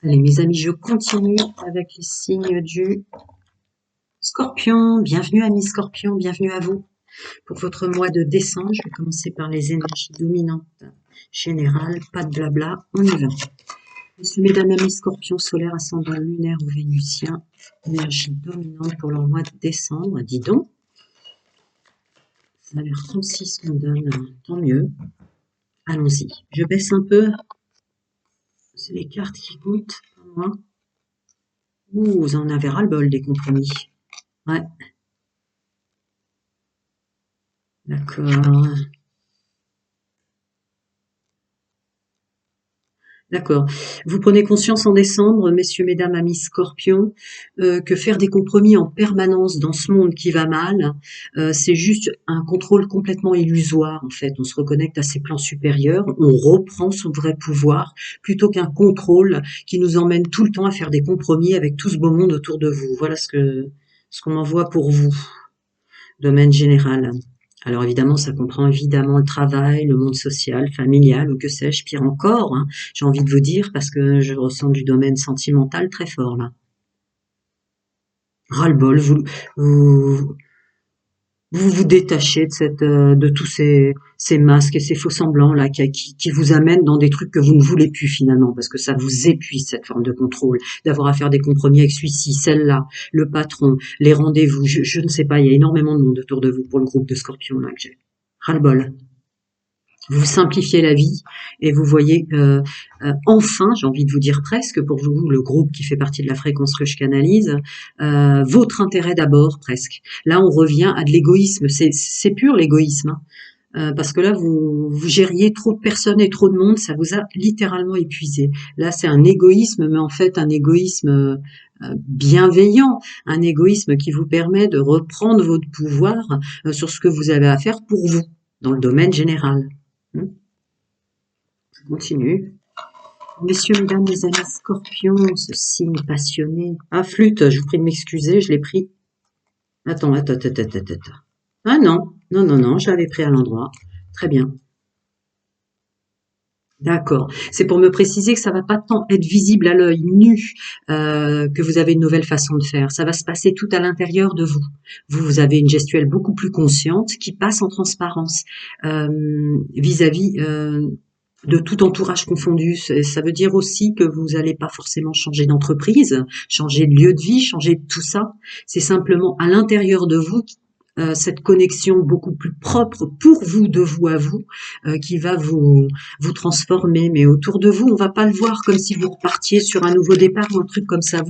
Allez, mes amis, je continue avec les signes du Scorpion. Bienvenue, amis Scorpion, bienvenue à vous. Pour votre mois de décembre, je vais commencer par les énergies dominantes générales. Pas de blabla, on y va. Messieurs, mesdames, amis Scorpion, solaire, ascendant lunaire ou vénusien, énergie dominante pour leur mois de décembre. Dis donc, ça a l'air concis ce qu'on donne, tant mieux. Allons-y. Je baisse un peu. C'est les cartes qui goûtent, pas moi. Ouh, vous en avez ras-le-bol des compromis. Ouais, d'accord. D'accord. Vous prenez conscience en décembre, messieurs, mesdames, amis Scorpions, que faire des compromis en permanence dans ce monde qui va mal, c'est juste un contrôle complètement illusoire, en fait. On se reconnecte à ses plans supérieurs, on reprend son vrai pouvoir, plutôt qu'un contrôle qui nous emmène tout le temps à faire des compromis avec tout ce beau monde autour de vous. Voilà ce qu'on m'envoie pour vous, domaine général. Alors évidemment, ça comprend évidemment le travail, le monde social, familial ou que sais-je, pire encore, hein, j'ai envie de vous dire, parce que je ressens du domaine sentimental très fort là. Ras-le-bol, vous, vous vous détachez de de tous ces masques et ces faux semblants là qui vous amènent dans des trucs que vous ne voulez plus finalement, parce que ça vous épuise cette forme de contrôle, d'avoir à faire des compromis avec celui-ci, celle-là, le patron, les rendez-vous, je ne sais pas, il y a énormément de monde autour de vous pour le groupe de Scorpions là que j'ai. Ras-le-bol. Vous simplifiez la vie et vous voyez enfin, j'ai envie de vous dire presque, pour vous, le groupe qui fait partie de la fréquence que je canalise, votre intérêt d'abord presque. Là, on revient à de l'égoïsme. C'est pur l'égoïsme, hein. Parce que là, vous gériez trop de personnes et trop de monde, ça vous a littéralement épuisé. Là, c'est un égoïsme, mais en fait un égoïsme bienveillant, un égoïsme qui vous permet de reprendre votre pouvoir sur ce que vous avez à faire pour vous, dans le domaine général. Continue. Messieurs, mesdames, les amis Scorpions, ce signe passionné. Ah, flûte, je vous prie de m'excuser, je l'ai pris. Attends. Ah non, je l'avais pris à l'endroit. Très bien. D'accord. C'est pour me préciser que ça va pas tant être visible à l'œil nu que vous avez une nouvelle façon de faire. Ça va se passer tout à l'intérieur de vous. Vous avez une gestuelle beaucoup plus consciente qui passe en transparence vis-à-vis de tout entourage confondu. Ça veut dire aussi que vous n'allez pas forcément changer d'entreprise, changer de lieu de vie, changer de tout ça. C'est simplement à l'intérieur de vous cette connexion beaucoup plus propre pour vous, de vous à vous, qui va vous transformer. Mais autour de vous, on va pas le voir comme si vous repartiez sur un nouveau départ ou un truc comme ça.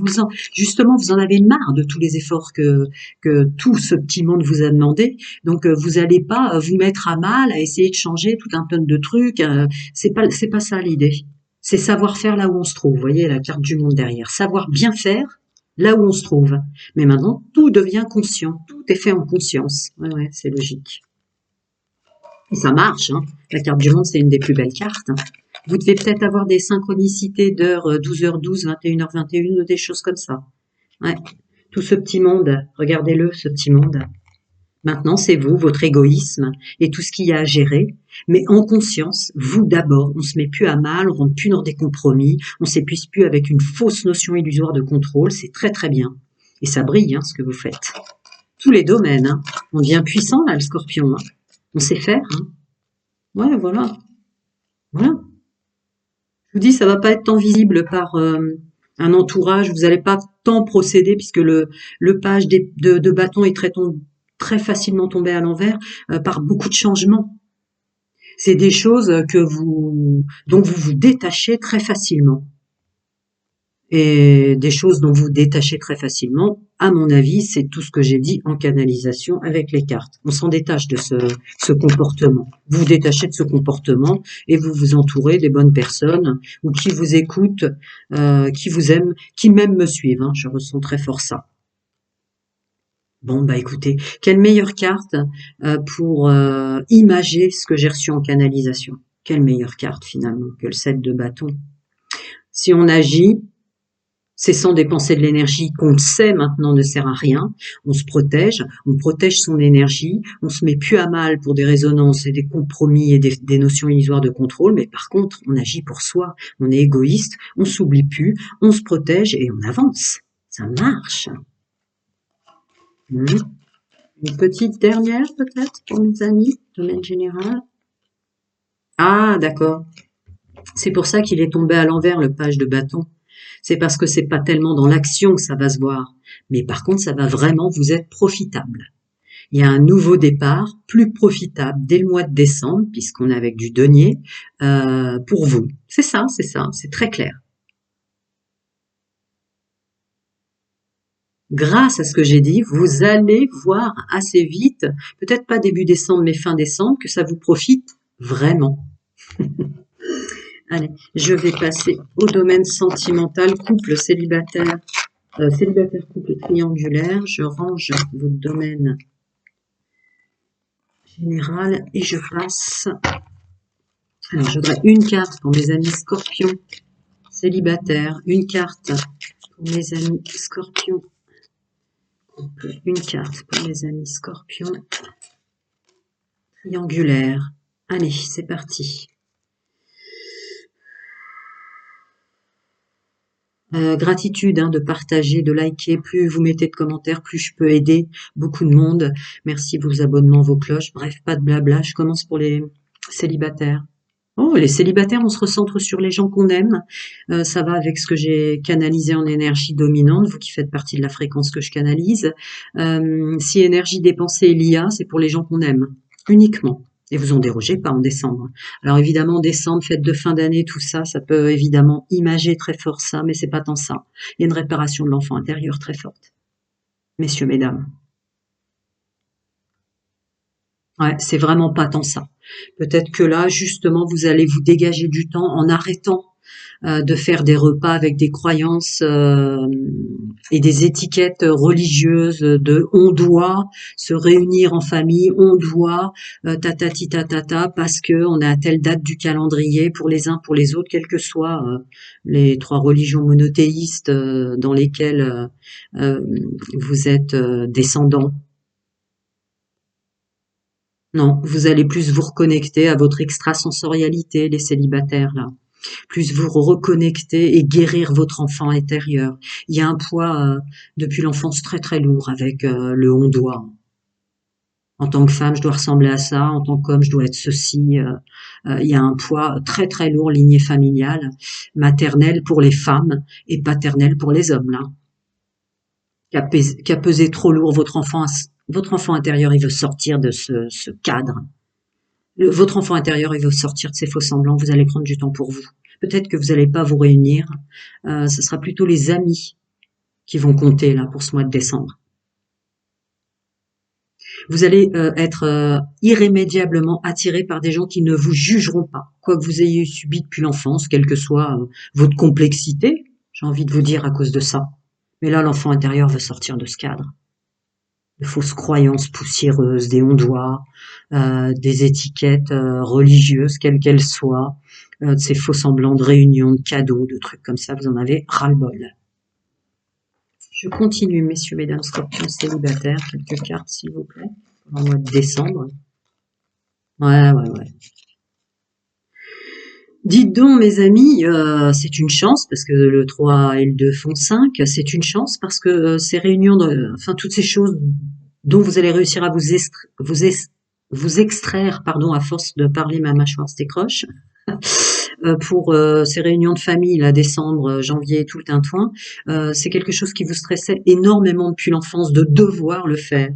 Justement, vous en avez marre de tous les efforts que tout ce petit monde vous a demandé. Donc, vous allez pas vous mettre à mal à essayer de changer tout un tonne de trucs. C'est pas ça l'idée. C'est savoir faire là où on se trouve. Vous voyez la carte du monde derrière. Savoir bien faire là où on se trouve. Mais maintenant, tout devient conscient. Tout est fait en conscience. Ouais, c'est logique. Et ça marche, hein. La carte du monde, c'est une des plus belles cartes, hein. Vous devez peut-être avoir des synchronicités d'heures 12h12, 21h21 ou des choses comme ça. Ouais. Tout ce petit monde, regardez-le, ce petit monde. Maintenant, c'est vous, votre égoïsme et tout ce qu'il y a à gérer. Mais en conscience, vous d'abord, on se met plus à mal, on rentre plus dans des compromis, on s'épuise plus avec une fausse notion illusoire de contrôle. C'est très très bien. Et ça brille, hein, ce que vous faites. Tous les domaines, hein. On devient puissant, là, le scorpion, hein. On sait faire, hein. Ouais, voilà. Voilà. Je vous dis, ça va pas être tant visible par un entourage. Vous n'allez pas tant procéder puisque le page de bâton est très facilement tombé à l'envers par beaucoup de changements. C'est des choses dont vous vous détachez très facilement. Et des choses dont vous vous détachez très facilement, à mon avis, c'est tout ce que j'ai dit en canalisation avec les cartes. On s'en détache de ce comportement. Vous vous détachez de ce comportement et vous vous entourez des bonnes personnes ou qui vous écoutent, qui vous aiment, qui même me suivent, hein. Je ressens très fort ça. Bon, bah écoutez, quelle meilleure carte pour imager ce que j'ai reçu en canalisation. Quelle meilleure carte finalement que le 7 de bâton. Si on agit, Cessant de dépenser de l'énergie qu'on sait maintenant ne sert à rien. On se protège, on protège son énergie, on se met plus à mal pour des résonances et des compromis et des notions illusoires de contrôle, mais par contre, on agit pour soi, on est égoïste, on s'oublie plus, on se protège et on avance. Ça marche. Une petite dernière peut-être pour mes amis, domaine général. Ah, d'accord. C'est pour ça qu'il est tombé à l'envers, le page de bâton. C'est parce que c'est pas tellement dans l'action que ça va se voir. Mais par contre, ça va vraiment vous être profitable. Il y a un nouveau départ, plus profitable dès le mois de décembre, puisqu'on est avec du denier, pour vous. C'est ça, c'est très clair. Grâce à ce que j'ai dit, vous allez voir assez vite, peut-être pas début décembre, mais fin décembre, que ça vous profite vraiment. Allez, je vais passer au domaine sentimental, couple célibataire, célibataire couple triangulaire. Je range votre domaine général et je passe. Alors, je voudrais une carte pour mes amis scorpions célibataires, une carte pour mes amis scorpions, une carte pour mes amis scorpions triangulaire. Allez, c'est parti. Gratitude de partager, de liker. Plus vous mettez de commentaires, plus je peux aider beaucoup de monde. Merci vos abonnements, vos cloches. Bref, pas de blabla. Je commence pour les célibataires. Oh, les célibataires, on se recentre sur les gens qu'on aime. Ça va avec ce que j'ai canalisé en énergie dominante, vous qui faites partie de la fréquence que je canalise. Si énergie dépensée est l'IA, c'est pour les gens qu'on aime, uniquement. Et vous en dérogez pas en décembre. Alors évidemment, décembre, fête de fin d'année, tout ça, ça peut évidemment imager très fort ça, mais c'est pas tant ça. Il y a une réparation de l'enfant intérieur très forte. Messieurs, mesdames. Ouais, c'est vraiment pas tant ça. Peut-être que là, justement, vous allez vous dégager du temps en arrêtant de faire des repas avec des croyances et des étiquettes religieuses de on doit se réunir en famille, on doit tatati tatata parce que on est à telle date du calendrier pour les uns pour les autres, quelles que soient les trois religions monothéistes dans lesquelles vous êtes descendants. Non, vous allez plus vous reconnecter à votre extrasensorialité, les célibataires, là. Plus vous reconnecter et guérir votre enfant intérieur. Il y a un poids depuis l'enfance très très lourd avec le on doit. En tant que femme, je dois ressembler à ça. En tant qu'homme, je dois être ceci. Il y a un poids très très lourd, lignée familiale, maternelle pour les femmes et paternelle pour les hommes, là. Qui a pesé trop lourd votre enfant intérieur, il veut sortir de ce cadre. Votre enfant intérieur, il veut sortir de ses faux semblants. Vous allez prendre du temps pour vous. Peut-être que vous n'allez pas vous réunir. Ce sera plutôt les amis qui vont compter là pour ce mois de décembre. Vous allez être irrémédiablement attiré par des gens qui ne vous jugeront pas, quoi que vous ayez subi depuis l'enfance, quelle que soit votre complexité. J'ai envie de vous dire à cause de ça. Mais là, l'enfant intérieur veut sortir de ce cadre. De fausses croyances poussiéreuses, des on-doit, des étiquettes religieuses, quelles qu'elles soient, de ces faux semblants de réunions, de cadeaux, de trucs comme ça, vous en avez ras-le-bol. Je continue, messieurs, mesdames, scorpions célibataires, quelques cartes, s'il vous plaît, pour le mois de décembre. Ouais. Dites donc, mes amis, c'est une chance, parce que le 3 et le 2 font 5, c'est une chance, parce que ces réunions, enfin, toutes ces choses dont vous allez réussir à vous extraire, pardon, à force de parler, ma mâchoire se décroche, pour ces réunions de famille, là, décembre, janvier, tout le tintouin, c'est quelque chose qui vous stressait énormément depuis l'enfance, de devoir le faire.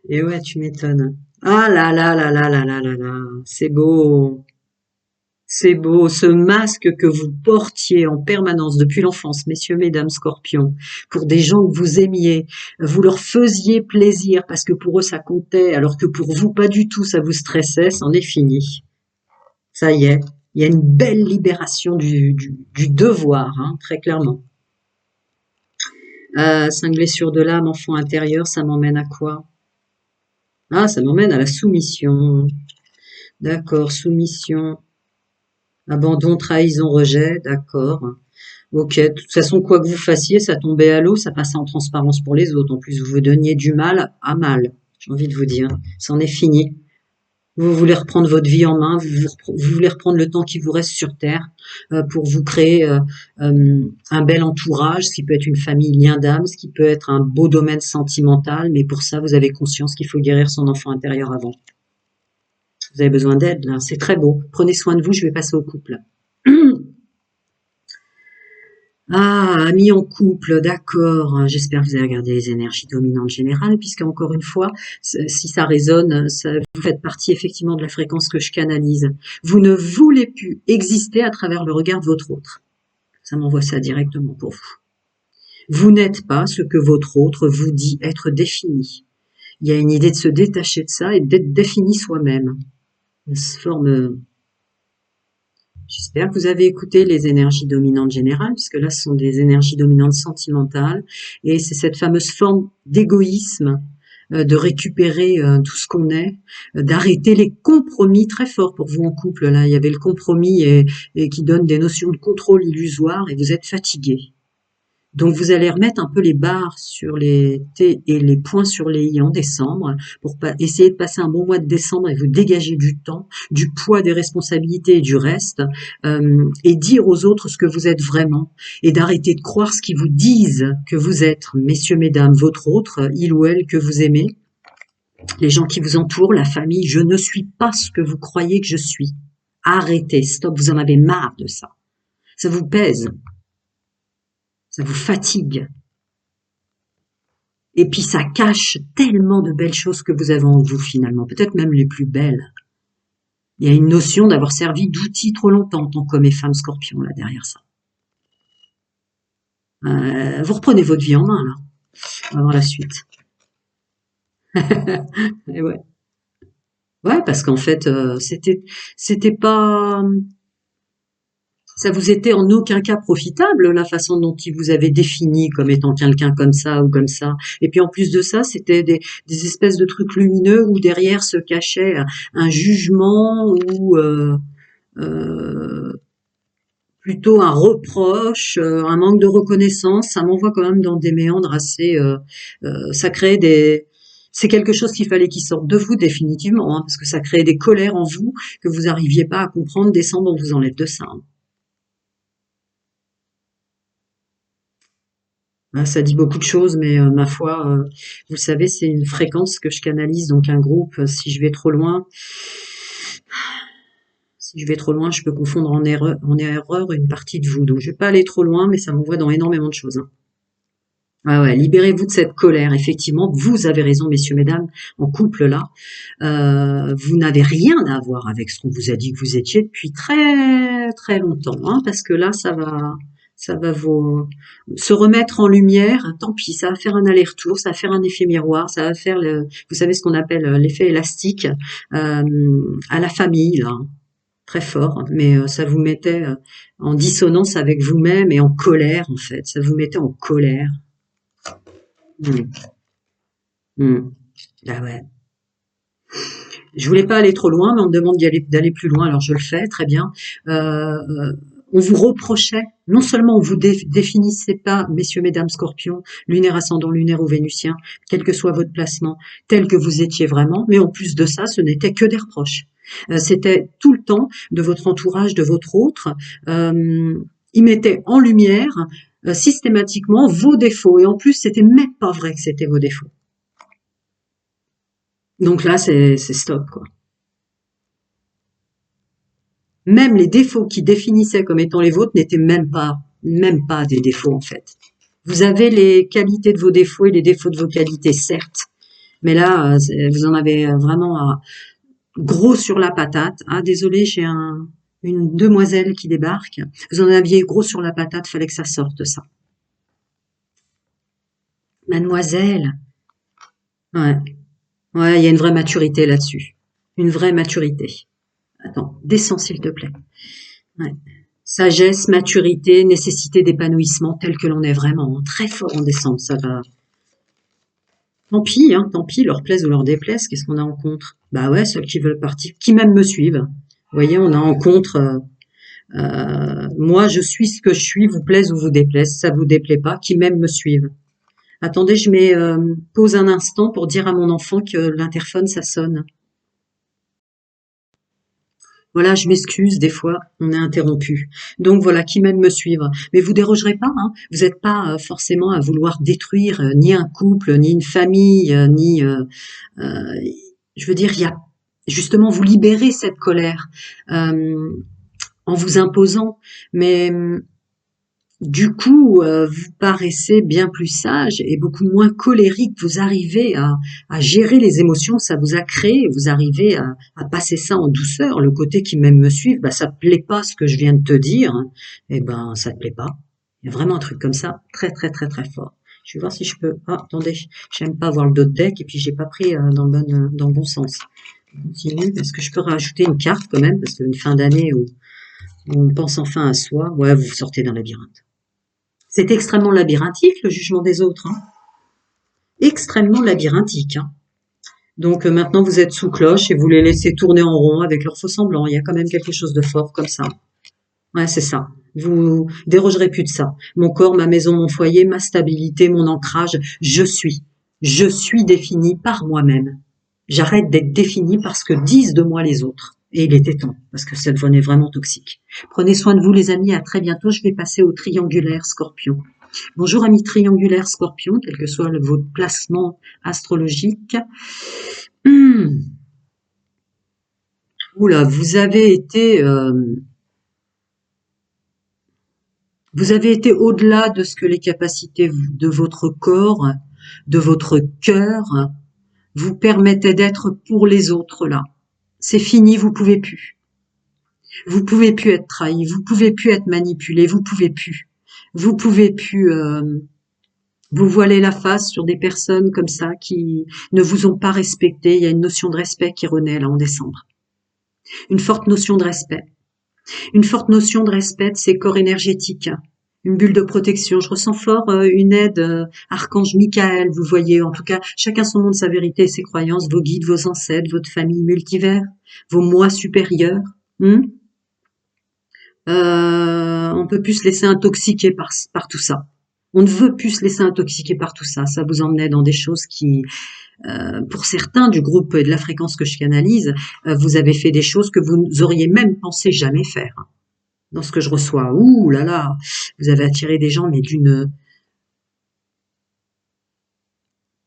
Et ouais, tu m'étonnes. Ah là là là là là là là là, c'est beau. C'est beau, ce masque que vous portiez en permanence depuis l'enfance, messieurs, mesdames, scorpions, pour des gens que vous aimiez, vous leur faisiez plaisir parce que pour eux ça comptait, alors que pour vous pas du tout, ça vous stressait, c'en est fini. Ça y est, il y a une belle libération du devoir, hein, très clairement. 5 blessures de l'âme, enfant intérieur, ça m'emmène à quoi? Ah, ça m'emmène à la soumission. D'accord, soumission. Abandon, trahison, rejet, d'accord. Ok, de toute façon, quoi que vous fassiez, ça tombait à l'eau, ça passait en transparence pour les autres. En plus, vous vous donniez du mal à mal, j'ai envie de vous dire. C'en est fini. Vous voulez reprendre votre vie en main, vous voulez reprendre le temps qui vous reste sur Terre pour vous créer un bel entourage, ce qui peut être une famille lien d'âme, ce qui peut être un beau domaine sentimental, mais pour ça, vous avez conscience qu'il faut guérir son enfant intérieur avant. Vous avez besoin d'aide, là, c'est très beau. Prenez soin de vous, je vais passer au couple. Ah, amis en couple, d'accord. J'espère que vous avez regardé les énergies dominantes générales, puisque encore une fois, si ça résonne, vous faites partie effectivement de la fréquence que je canalise. Vous ne voulez plus exister à travers le regard de votre autre. Ça m'envoie ça directement pour vous. Vous n'êtes pas ce que votre autre vous dit être défini. Il y a une idée de se détacher de ça et d'être défini soi-même. Une forme. J'espère que vous avez écouté les énergies dominantes générales, puisque là, ce sont des énergies dominantes sentimentales, et c'est cette fameuse forme d'égoïsme, de récupérer tout ce qu'on est, d'arrêter les compromis très forts pour vous en couple. Là, il y avait le compromis et qui donne des notions de contrôle illusoire, et vous êtes fatigué. Donc vous allez remettre un peu les barres sur les T et les points sur les I en décembre pour essayer de passer un bon mois de décembre et vous dégager du temps, du poids des responsabilités et du reste, et dire aux autres ce que vous êtes vraiment et d'arrêter de croire ce qu'ils vous disent que vous êtes, messieurs, mesdames, votre autre, il ou elle que vous aimez, les gens qui vous entourent, la famille. Je ne suis pas ce que vous croyez que je suis. Arrêtez, stop, vous en avez marre de ça. Ça vous pèse. Ça vous fatigue. Et puis ça cache tellement de belles choses que vous avez en vous finalement, peut-être même les plus belles. Il y a une notion d'avoir servi d'outil trop longtemps en tant qu'homme et femme scorpion là derrière ça. Vous reprenez votre vie en main là. On va voir la suite. Et ouais. Ouais, parce qu'en fait, c'était pas, ça vous était en aucun cas profitable, la façon dont il vous avait défini comme étant quelqu'un comme ça ou comme ça. Et puis en plus de ça, c'était des espèces de trucs lumineux où derrière se cachait un jugement ou plutôt un reproche, un manque de reconnaissance. Ça m'envoie quand même dans des méandres assez... ça crée des... C'est quelque chose qu'il fallait qu'il sorte de vous définitivement, hein, parce que ça crée des colères en vous que vous n'arriviez pas à comprendre. Décembre, on vous enlève de ça. Hein. Ça dit beaucoup de choses, mais ma foi, vous savez, c'est une fréquence que je canalise, donc un groupe. Si je vais trop loin, je peux confondre en erreur une partie de vous. Donc je vais pas aller trop loin, mais ça m'envoie dans énormément de choses. Hein. Ah ouais, libérez-vous de cette colère. Effectivement, vous avez raison, messieurs, mesdames, en couple là. Vous n'avez rien à voir avec ce qu'on vous a dit que vous étiez depuis très très longtemps, hein, parce que là, ça va vous se remettre en lumière. Tant pis, ça va faire un aller-retour, ça va faire un effet miroir, ça va faire vous savez ce qu'on appelle l'effet élastique à la famille là, hein, très fort. Mais ça vous mettait en dissonance avec vous-même et en colère en fait. Ça vous mettait en colère. Mmh. Mmh. Ah ouais. Je voulais pas aller trop loin, mais on me demande d'aller plus loin, alors je le fais, très bien. On vous reprochait, non seulement on vous définissait pas, messieurs, mesdames, scorpions, lunaire, ascendant, lunaire ou vénusien, quel que soit votre placement, tel que vous étiez vraiment, mais en plus de ça, ce n'était que des reproches. C'était tout le temps de votre entourage, de votre autre. Il mettait en lumière systématiquement vos défauts, et en plus, c'était même pas vrai que c'était vos défauts. Donc là, c'est stop, quoi. Même les défauts qui définissaient comme étant les vôtres n'étaient même pas des défauts, en fait. Vous avez les qualités de vos défauts et les défauts de vos qualités, certes. Mais là, vous en avez vraiment gros sur la patate. Ah, désolé, j'ai une demoiselle qui débarque. Vous en aviez gros sur la patate, fallait que ça sorte, ça. Mademoiselle. Ouais. Ouais, il y a une vraie maturité là-dessus. Une vraie maturité. Attends, descends s'il te plaît. Ouais. Sagesse, maturité, nécessité d'épanouissement tel que l'on est vraiment. Très fort en décembre, ça va. Hein, tant pis, leur plaise ou leur déplaise, qu'est-ce qu'on a en contre? Bah ouais, ceux qui veulent partir, qui même me suivent. Vous voyez, on a en contre Moi, je suis ce que je suis, vous plaise ou vous déplaise, ça vous déplaît pas, qui m'aime me suive. Attendez, je mets pause un instant pour dire à mon enfant que l'interphone, ça sonne. Voilà, je m'excuse, des fois, on est interrompu. Donc voilà, qui m'aime me suivre. Mais vous dérogerez pas, hein. Vous n'êtes pas forcément à vouloir détruire ni un couple, ni une famille, ni. Euh, je veux dire, il y a justement vous libérez cette colère en vous imposant, mais du coup, vous paraissez bien plus sage et beaucoup moins colérique. Vous arrivez à gérer les émotions, ça vous a créé. Vous arrivez à passer ça en douceur. Le côté qui m'aime me suivre, bah, ça te plaît pas ce que je viens de te dire, hein. Eh ben, ça te plaît pas. Il y a vraiment un truc comme ça, très très très très fort. Je vais voir si je peux. Ah, attendez, j'aime pas voir le dos de deck et puis j'ai pas pris dans le bon sens. Je continue. Est-ce que je peux rajouter une carte quand même parce qu'une fin d'année où on pense enfin à soi. Ouais, vous sortez d'un labyrinthe. C'est extrêmement labyrinthique, le jugement des autres, hein. Extrêmement labyrinthique, hein. Donc maintenant, vous êtes sous cloche et vous les laissez tourner en rond avec leurs faux semblants. Il y a quand même quelque chose de fort comme ça. Ouais, c'est ça. Vous dérogerez plus de ça. Mon corps, ma maison, mon foyer, ma stabilité, mon ancrage, je suis. Je suis défini par moi-même. J'arrête d'être défini par ce que disent de moi les autres. Et il était temps, parce que ça devenait vraiment toxique. Prenez soin de vous, les amis. À très bientôt. Je vais passer au triangulaire Scorpion. Bonjour amis triangulaires Scorpion, quel que soit votre placement astrologique. Oula, vous avez été au-delà de ce que les capacités de votre corps, de votre cœur, vous permettaient d'être pour les autres là. C'est fini, vous pouvez plus. Vous pouvez plus être trahi, vous pouvez plus être manipulé, vous pouvez plus. Vous pouvez plus vous voiler la face sur des personnes comme ça qui ne vous ont pas respecté. Il y a une notion de respect qui renaît là en décembre. Une forte notion de respect. Une forte notion de respect de ces corps énergétiques. Une bulle de protection. Je ressens fort une aide, archange Michael, vous voyez. En tout cas, chacun son monde, sa vérité, ses croyances, vos guides, vos ancêtres, votre famille multivers, vos moi supérieurs. On peut plus se laisser intoxiquer par tout ça. On ne veut plus se laisser intoxiquer par tout ça. Ça vous emmenait dans des choses qui, pour certains du groupe et de la fréquence que je canalise, vous avez fait des choses que vous auriez même pensé jamais faire. Dans ce que je reçois, ouh là là, vous avez attiré des gens, mais il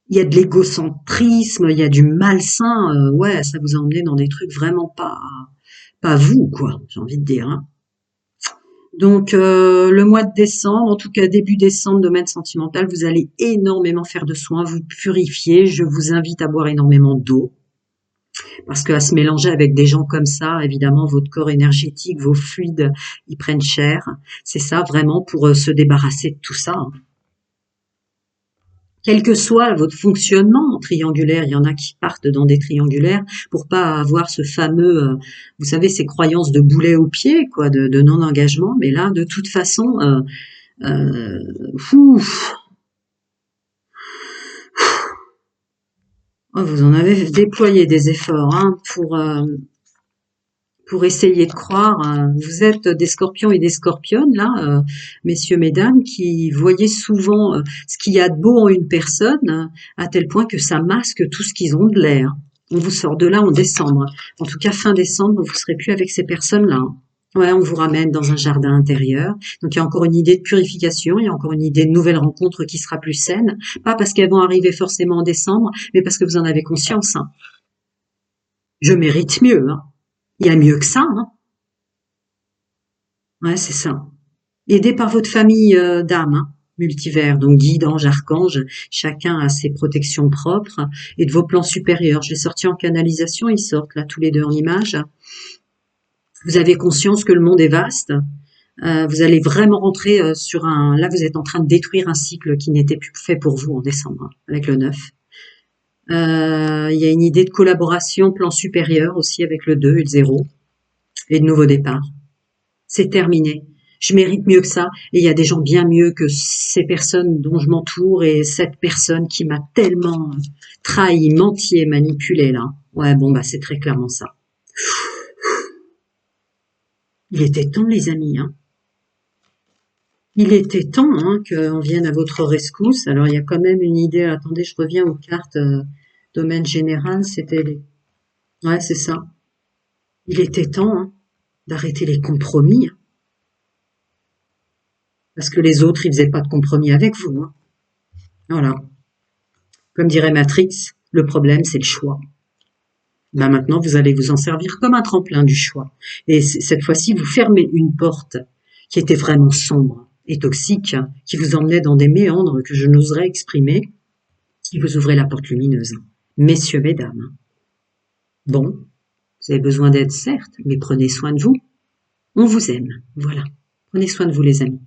y a de l'égocentrisme, il y a du malsain, ouais, ça vous a emmené dans des trucs vraiment pas vous, quoi, j'ai envie de dire, hein. Donc le mois de décembre, en tout cas début décembre, domaine sentimental, vous allez énormément faire de soins, vous purifier. Je vous invite à boire énormément d'eau parce qu'à se mélanger avec des gens comme ça, évidemment, votre corps énergétique, vos fluides, ils prennent cher. C'est ça vraiment pour se débarrasser de tout ça, hein. Quel que soit votre fonctionnement triangulaire, il y en a qui partent dans des triangulaires pour pas avoir ce fameux, vous savez, ces croyances de boulet au pied, quoi, de non-engagement. Mais là, de toute façon, ouf, oh, vous en avez déployé des efforts hein, pour essayer de croire. Vous êtes des scorpions et des scorpionnes, là, messieurs, mesdames, qui voyez souvent ce qu'il y a de beau en une personne, à tel point que ça masque tout ce qu'ils ont de l'air. On vous sort de là en décembre. En tout cas, fin décembre, vous ne serez plus avec ces personnes-là, hein. Ouais, on vous ramène dans un jardin intérieur. Donc, il y a encore une idée de purification, il y a encore une idée de nouvelle rencontre qui sera plus saine. Pas parce qu'elles vont arriver forcément en décembre, mais parce que vous en avez conscience, hein. Je mérite mieux, hein. Il y a mieux que ça, hein. Ouais, c'est ça. Aidé par votre famille d'âmes, hein, multivers, donc guide, ange, archange, chacun a ses protections propres, et de vos plans supérieurs. Je l'ai sorti en canalisation, ils sortent là tous les deux en image. Vous avez conscience que le monde est vaste. Vous allez vraiment rentrer sur un... Là, vous êtes en train de détruire un cycle qui n'était plus fait pour vous en décembre, hein, avec le 9. Il y a une idée de collaboration, plan supérieur aussi avec le 2 et le 0, et de nouveau départ. C'est terminé. Je mérite mieux que ça. Et il y a des gens bien mieux que ces personnes dont je m'entoure et cette personne qui m'a tellement trahi, menti et manipulé là. Ouais, bon, bah, c'est très clairement ça. Il était temps, les amis, hein. Il était temps hein, qu'on vienne à votre rescousse. Alors, il y a quand même une idée. Attendez, je reviens aux cartes domaine général. C'était les... Ouais, c'est ça. Il était temps hein, d'arrêter les compromis. Hein, parce que les autres, ils faisaient pas de compromis avec vous. Hein. Voilà. Comme dirait Matrix, le problème, c'est le choix. Ben maintenant, vous allez vous en servir comme un tremplin du choix. Et cette fois-ci, vous fermez une porte qui était vraiment sombre et toxique, qui vous emmenait dans des méandres que je n'oserais exprimer, et vous ouvrez la porte lumineuse. Messieurs, mesdames, bon, vous avez besoin d'aide, certes, mais prenez soin de vous. On vous aime, voilà. Prenez soin de vous, les amis.